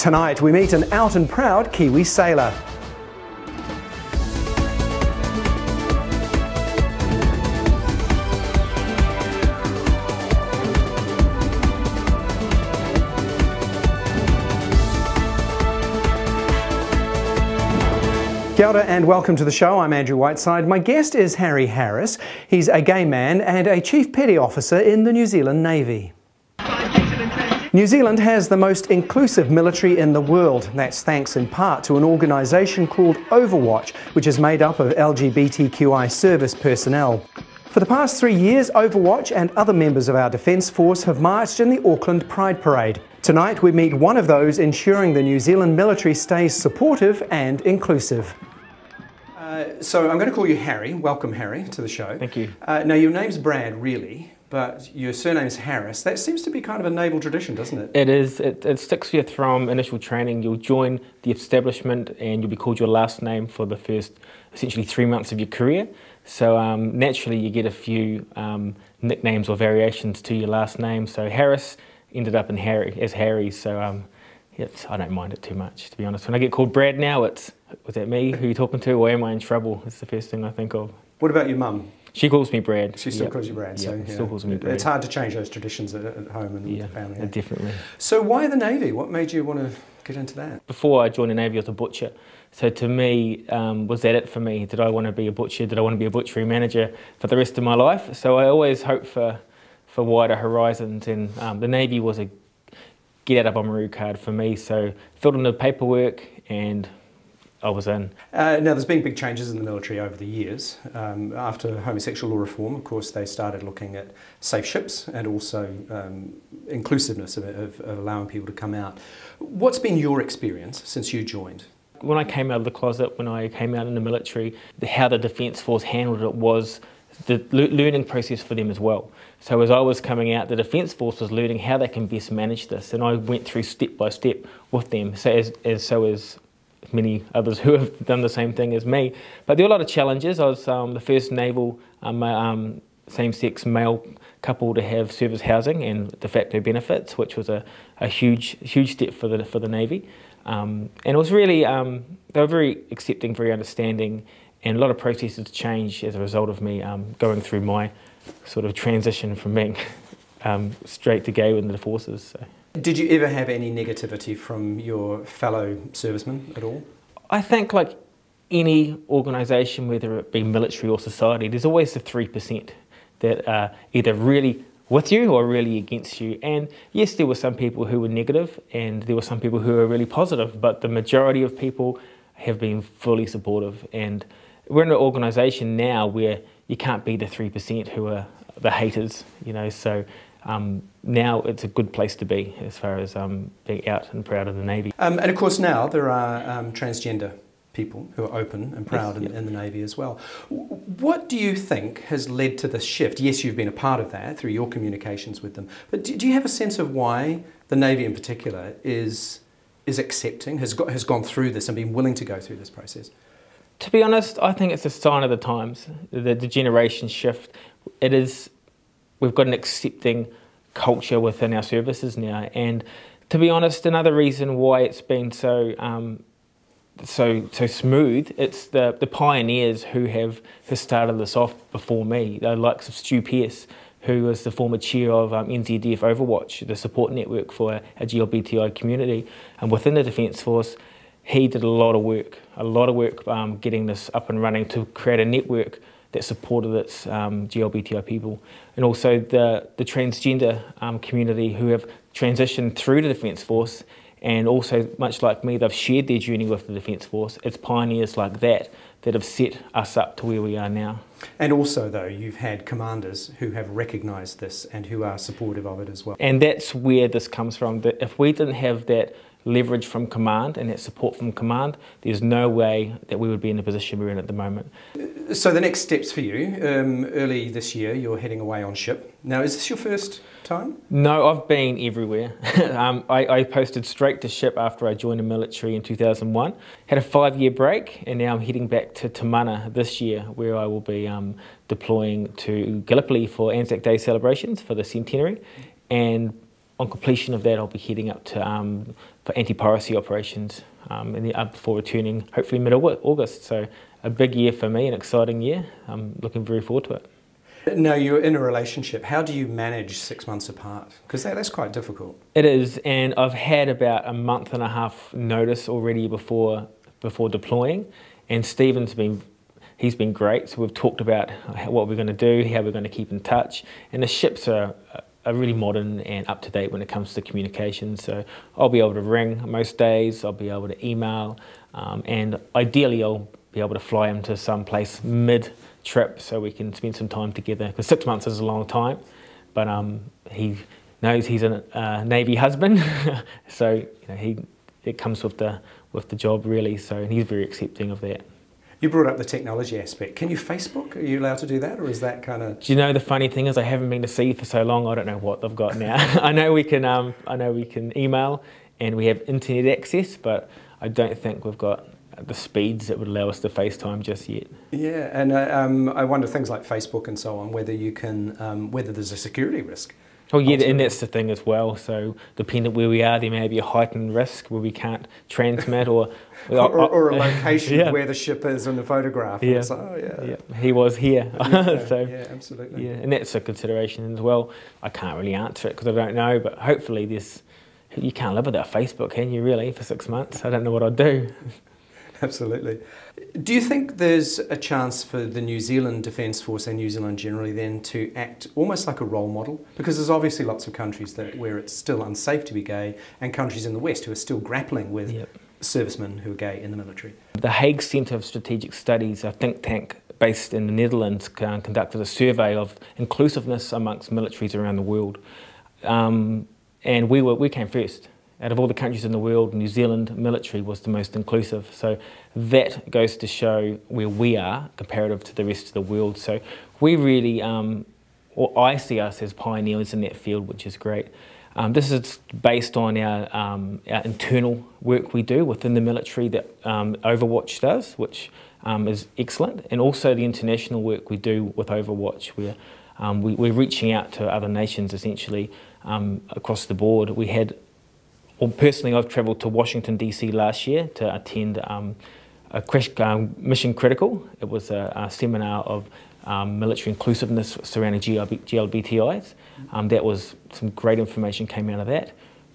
Tonight we meet an out and proud Kiwi sailor. Kia ora and welcome to the show. I'm Andrew Whiteside. My guest is Harry Harris. He's a gay man and a Chief Petty Officer in the New Zealand Navy. New Zealand has the most inclusive military in the world. That's thanks in part to an organisation called Overwatch, which is made up of LGBTQi service personnel. For the past 3 years, Overwatch and other members of our Defence Force have marched in the Auckland Pride Parade. Tonight we meet one of those ensuring the New Zealand military stays supportive and inclusive. So I'm going to call you Harry. Welcome, Harry, to the show. Thank you. Now, your name's Brad, really, but your surname's Harris. That seems to be kind of a naval tradition, doesn't it? It is. It sticks with you from initial training. You'll join the establishment and you'll be called your last name for the first, essentially, 3 months of your career. So naturally you get a few nicknames or variations to your last name. So Harris ended up in Harry. So I don't mind it too much, to be honest. When I get called Brad now, was that me? Who are you talking to? Or am I in trouble? It's the first thing I think of. What about your mum? She calls me Brad. She still calls you Brad. Yeah, so, still calls me Brad. It's hard to change those traditions at home and with the family. Yeah, definitely. So why the Navy? What made you want to get into that? Before I joined the Navy, I was a butcher. So to me, was that it for me? Did I want to be a butcher? Did I want to be a butchery manager for the rest of my life? So I always hoped for wider horizons, and the Navy was a get out of Oamaru card for me. So filled in the paperwork and I was in. Now there's been big changes in the military over the years. After homosexual law reform, of course, they started looking at safe ships and also inclusiveness of allowing people to come out. What's been your experience since you joined? When I came out of the closet, when I came out in the military, how the Defence Force handled it was the learning process for them as well. So as I was coming out, the Defence Force was learning how they can best manage this, and I went through step by step with them, so as many others who have done the same thing as me. But there were a lot of challenges. I was the first naval same-sex male couple to have service housing and de facto benefits, which was a huge step for the Navy. And it was really, they were very accepting, very understanding, and a lot of processes changed as a result of me going through my sort of transition from being straight to gay within the forces. So. Did you ever have any negativity from your fellow servicemen at all? I think like any organisation, whether it be military or society, there's always the 3% that are either really with you or really against you. And yes, there were some people who were negative and there were some people who were really positive, but the majority of people have been fully supportive. And we're in an organisation now where you can't be the 3% who are the haters, you know, so now it's a good place to be as far as being out and proud of the Navy. And of course now there are transgender people who are open and proud in the Navy as well. What do you think has led to this shift? Yes, you've been a part of that through your communications with them, but do you have a sense of why the Navy in particular is accepting, has gone through this and been willing to go through this process? To be honest, I think it's a sign of the times, the generation shift. We've got an accepting culture within our services now, and to be honest, another reason why it's been so smooth, it's the pioneers who have started this off before me, the likes of Stu Pearce, who was the former chair of NZDF Overwatch, the support network for our LGBTQi community, and within the Defence Force. He did a lot of work getting this up and running to create a network that supported its GLBTI people, and also the transgender community who have transitioned through the Defence Force, and also, much like me, they've shared their journey with the Defence Force. It's pioneers like that have set us up to where we are now. And also, though, you've had commanders who have recognised this and who are supportive of it as well. And that's where this comes from, that if we didn't have that leverage from command and that support from command, there's no way that we would be in the position we're in at the moment. So the next steps for you, early this year you're heading away on ship. Now, is this your first time? No, I've been everywhere. I posted straight to ship after I joined the military in 2001. Had a 5-year break, and now I'm heading back to Te Mana this year, where I will be deploying to Gallipoli for Anzac Day celebrations for the centenary. And on completion of that, I'll be heading up to for anti-piracy operations before returning hopefully mid-August. So a big year for me, an exciting year. I'm looking very forward to it. Now you're in a relationship. How do you manage 6 months apart? Because that's quite difficult. It is, and I've had about a month and a half notice already before deploying, and he's been great. So we've talked about what we're going to do, how we're going to keep in touch, and the ships are really modern and up to date when it comes to communication. So I'll be able to ring most days, I'll be able to email, and ideally I'll be able to fly him to some place mid-trip so we can spend some time together, because 6 months is a long time, but he knows he's a Navy husband, so it comes with the job really, so and he's very accepting of that. You brought up the technology aspect. Can you Facebook? Are you allowed to do that, or is that kind of? Do you know, the funny thing is I haven't been to sea for so long. I don't know what they've got now. I know we can email and we have internet access, but I don't think we've got the speeds that would allow us to FaceTime just yet. Yeah, and I wonder things like Facebook and so on, whether you can, whether there's a security risk. Oh yeah, and that's the thing as well. So depending where we are, there may be a heightened risk where we can't transmit, or a location of where the ship is in the photograph. Yeah, it's like, oh, yeah, he was here. Yeah, so, yeah, absolutely. Yeah, and that's a consideration as well. I can't really answer it because I don't know, but hopefully you can't live without Facebook, can you really, for 6 months? I don't know what I'd do. Absolutely. Do you think there's a chance for the New Zealand Defence Force and New Zealand generally then to act almost like a role model? Because there's obviously lots of countries where it's still unsafe to be gay, and countries in the West who are still grappling with servicemen who are gay in the military. The Hague Centre of Strategic Studies, a think tank based in the Netherlands, conducted a survey of inclusiveness amongst militaries around the world. And we came first. Out of all the countries in the world, New Zealand military was the most inclusive. So that goes to show where we are comparative to the rest of the world. So we really, or I see us as pioneers in that field, which is great. This is based on our internal work we do within the military that Overwatch does, which is excellent, and also the international work we do with Overwatch, where we're reaching out to other nations essentially across the board. Personally, I've travelled to Washington DC last year to attend Mission Critical. It was a seminar of military inclusiveness surrounding GLBTIs. That was some great information came out of that.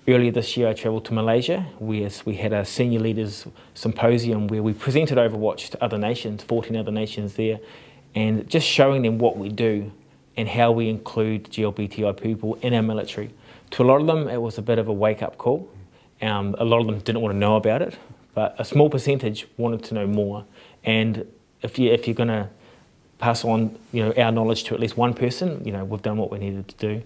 Earlier this year I travelled to Malaysia, where we had a senior leaders symposium where we presented Overwatch to other nations, 14 other nations there, and just showing them what we do and how we include GLBTI people in our military. To a lot of them it was a bit of a wake-up call. A lot of them didn't want to know about it, but a small percentage wanted to know more. And if you're going to pass on our knowledge to at least one person, we've done what we needed to do.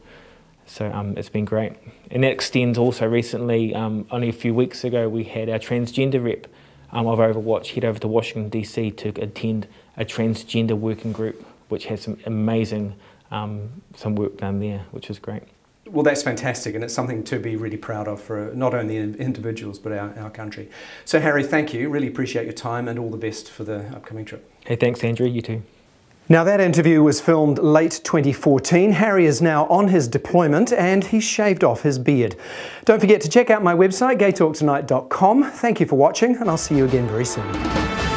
So it's been great. And that extends also recently, only a few weeks ago, we had our transgender rep of Overwatch head over to Washington DC to attend a transgender working group, which had some amazing some work done there, which was great. Well, that's fantastic, and it's something to be really proud of for not only individuals but our country. So Harry, thank you. Really appreciate your time, and all the best for the upcoming trip. Hey, thanks Andrew, you too. Now that interview was filmed late 2014. Harry is now on his deployment and he's shaved off his beard. Don't forget to check out my website, gaytalktonight.com. Thank you for watching, and I'll see you again very soon.